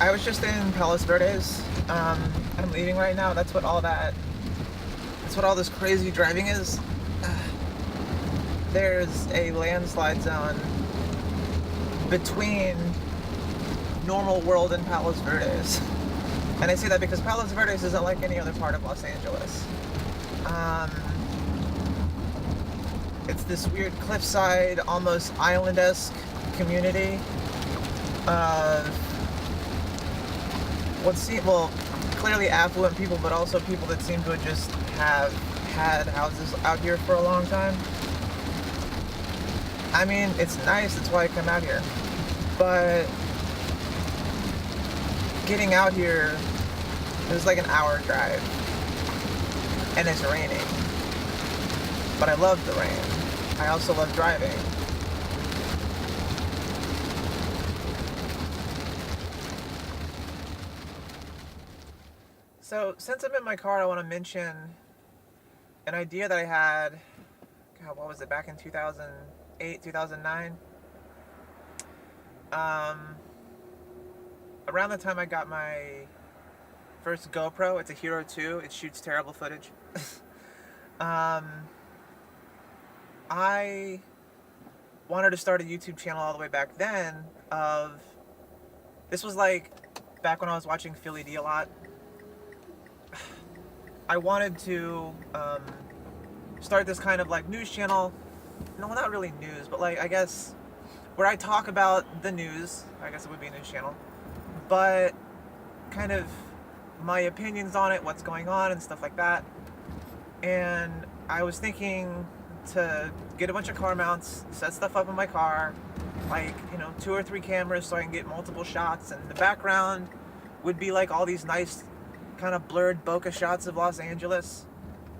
I was just in Palos Verdes. I'm leaving right now. That's what all this crazy driving is. There's a landslide zone between normal world and Palos Verdes. And I say that because Palos Verdes isn't like any other part of Los Angeles. It's this weird cliffside, almost island-esque community of clearly affluent people, but also people that seem to just have had houses out here for a long time. I mean, it's nice, that's why I come out here. But getting out here is like an hour drive. And it's raining. But I love the rain. I also love driving. So, since I'm in my car, I want to mention an idea that I had, God, what was it, back in 2008, 2009? Around the time I got my first GoPro, it's a Hero 2, it shoots terrible footage. I wanted to start a YouTube channel all the way back then this was like back when I was watching Philly D a lot. I wanted to start this kind of like news channel. No, not really news, but like I guess where I talk about the news. I guess it would be a news channel, but kind of my opinions on it, what's going on and stuff like that. And I was thinking to get a bunch of car mounts, set stuff up in my car, like, 2 or 3 cameras so I can get multiple shots, and the background would be like all these nice kind of blurred bokeh shots of Los Angeles.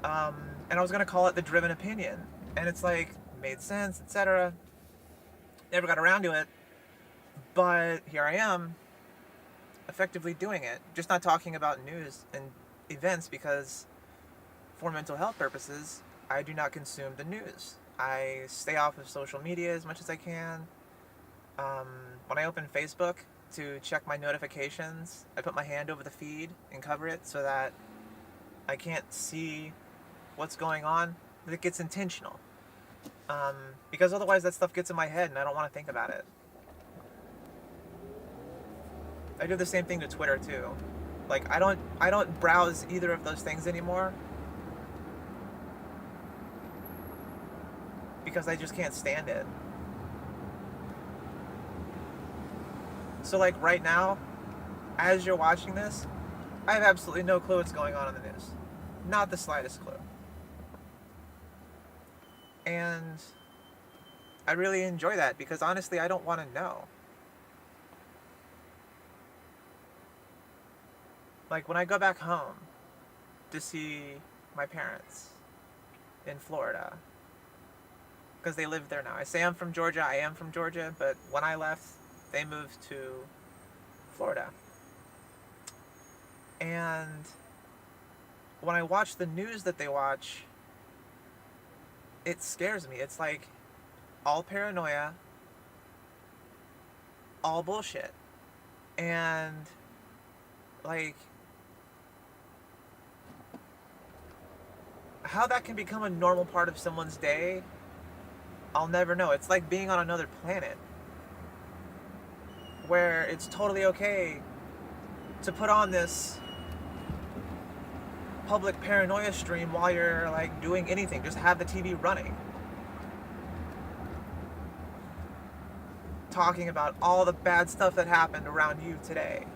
And I was gonna call it The Driven Opinion, and it's like made sense, etc. Never got around to it, but here I am effectively doing it, just not talking about news and events, because for mental health purposes I do not consume the news. I stay off of social media as much as I can. When I open Facebook to check my notifications, I put my hand over the feed and cover it so that I can't see what's going on. It gets intentional. Because otherwise that stuff gets in my head and I don't want to think about it. I do the same thing to Twitter too. Like I don't browse either of those things anymore, because I just can't stand it. So like right now, as you're watching this, I have absolutely no clue what's going on in the news. Not the slightest clue. And I really enjoy that, because honestly I don't want to know. Like when I go back home to see my parents in Florida, because they live there now. I say I'm from Georgia, I am from Georgia, but when I left, they moved to Florida. And when I watch the news that they watch, it scares me. It's like all paranoia, all bullshit. And like how that can become a normal part of someone's day, I'll never know. It's like being on another planet, where it's totally okay to put on this public paranoia stream while you're like doing anything. Just have the TV running, talking about all the bad stuff that happened around you today.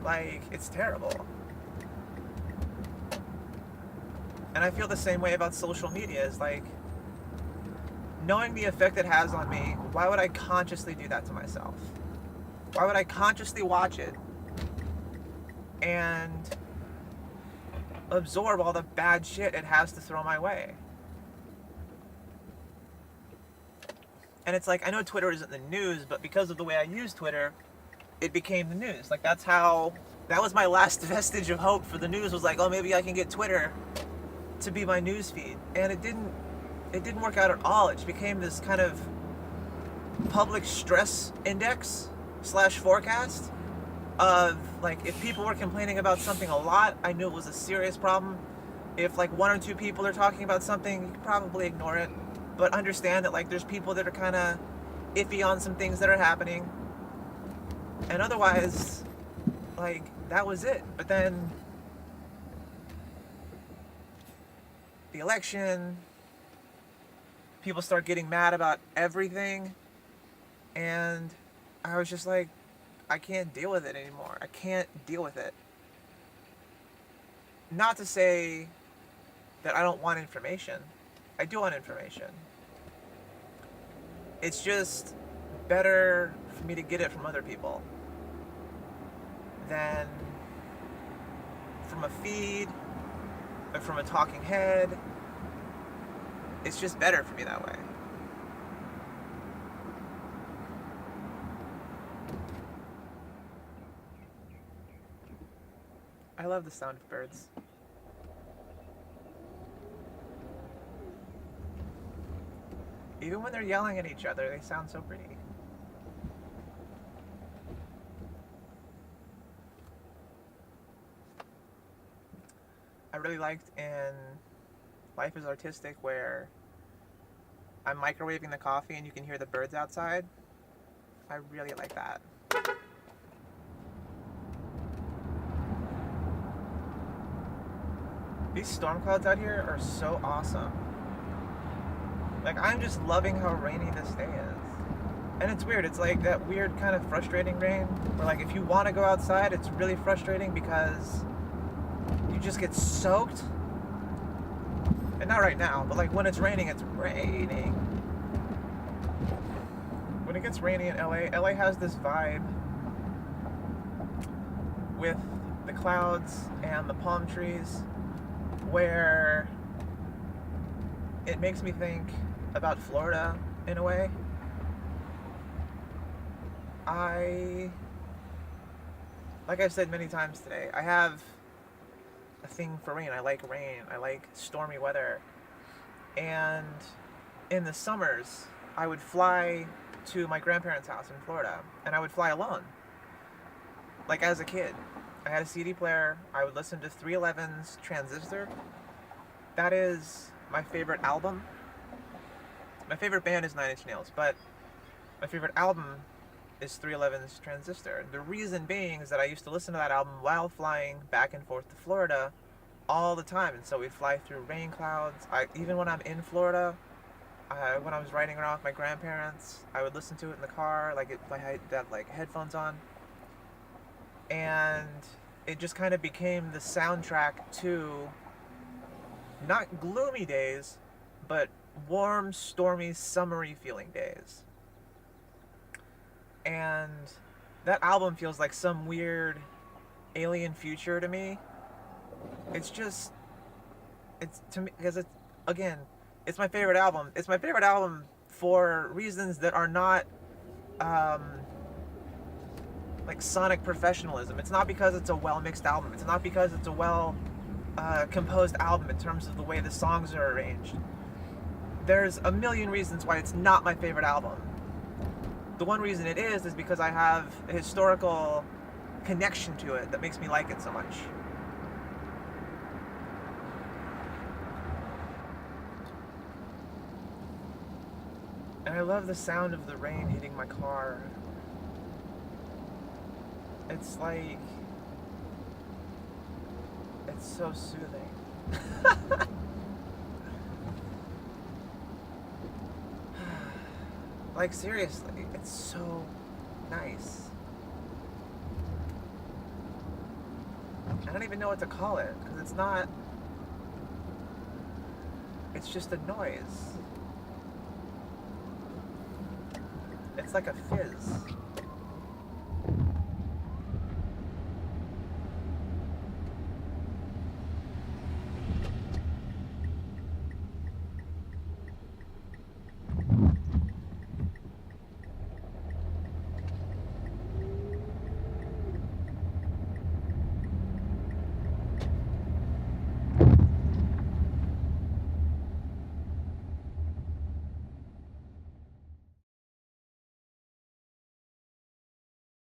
Like, it's terrible. And I feel the same way about social media. Is like, knowing the effect it has on me, why would I consciously do that to myself? Why would I consciously watch it and absorb all the bad shit it has to throw my way? And it's like, I know Twitter isn't the news, but because of the way I use Twitter, it became the news. Like, that was my last vestige of hope for the news, was like, oh, maybe I can get Twitter to be my news feed. And it didn't work out at all. It became this kind of public stress index / forecast of like if people were complaining about something a lot, I knew it was a serious problem. If like 1 or 2 people are talking about something, you can probably ignore it, but understand that like there's people that are kind of iffy on some things that are happening, and otherwise, like that was it. But then the election, people start getting mad about everything, and I was just like, I can't deal with it anymore. I can't deal with it. Not to say that I don't want information. I do want information. It's just better for me to get it from other people than from a feed or from a talking head. It's just better for me that way. I love the sound of birds. Even when they're yelling at each other, they sound so pretty. I really liked in Life is Artistic where I'm microwaving the coffee and you can hear the birds outside. I really like that. These storm clouds out here are so awesome. Like, I'm just loving how rainy this day is. And it's weird, it's like that weird kind of frustrating rain where like if you want to go outside, it's really frustrating because you just get soaked. And not right now, but like when it's raining, it's raining. When it gets rainy in LA has this vibe with the clouds and the palm trees where it makes me think about Florida in a way. Like I've said many times today, I have a thing for rain. I like rain. I like stormy weather. And in the summers, I would fly to my grandparents' house in Florida, and I would fly alone. Like as a kid, I had a CD player. I would listen to 311's Transistor. That is my favorite album. My favorite band is 9 Inch Nails, but my favorite album is 311's Transistor. The reason being is that I used to listen to that album while flying back and forth to Florida all the time, and so we'd fly through rain clouds. Even when I'm in Florida, when I was riding around with my grandparents, I would listen to it in the car, like I had like headphones on, and it just kind of became the soundtrack to not gloomy days, but warm, stormy, summery feeling days. And that album feels like some weird alien future to me. It's to me, because it's my favorite album. It's my favorite album for reasons that are not like sonic professionalism. It's not because it's a well-mixed album. It's not because it's a well composed album in terms of the way the songs are arranged. There's a million reasons why it's not my favorite album. The one reason it is because I have a historical connection to it that makes me like it so much. And I love the sound of the rain hitting my car. It's like, it's so soothing. Like seriously, it's so nice. I don't even know what to call it, because it's not, it's just a noise. It's like a fizz.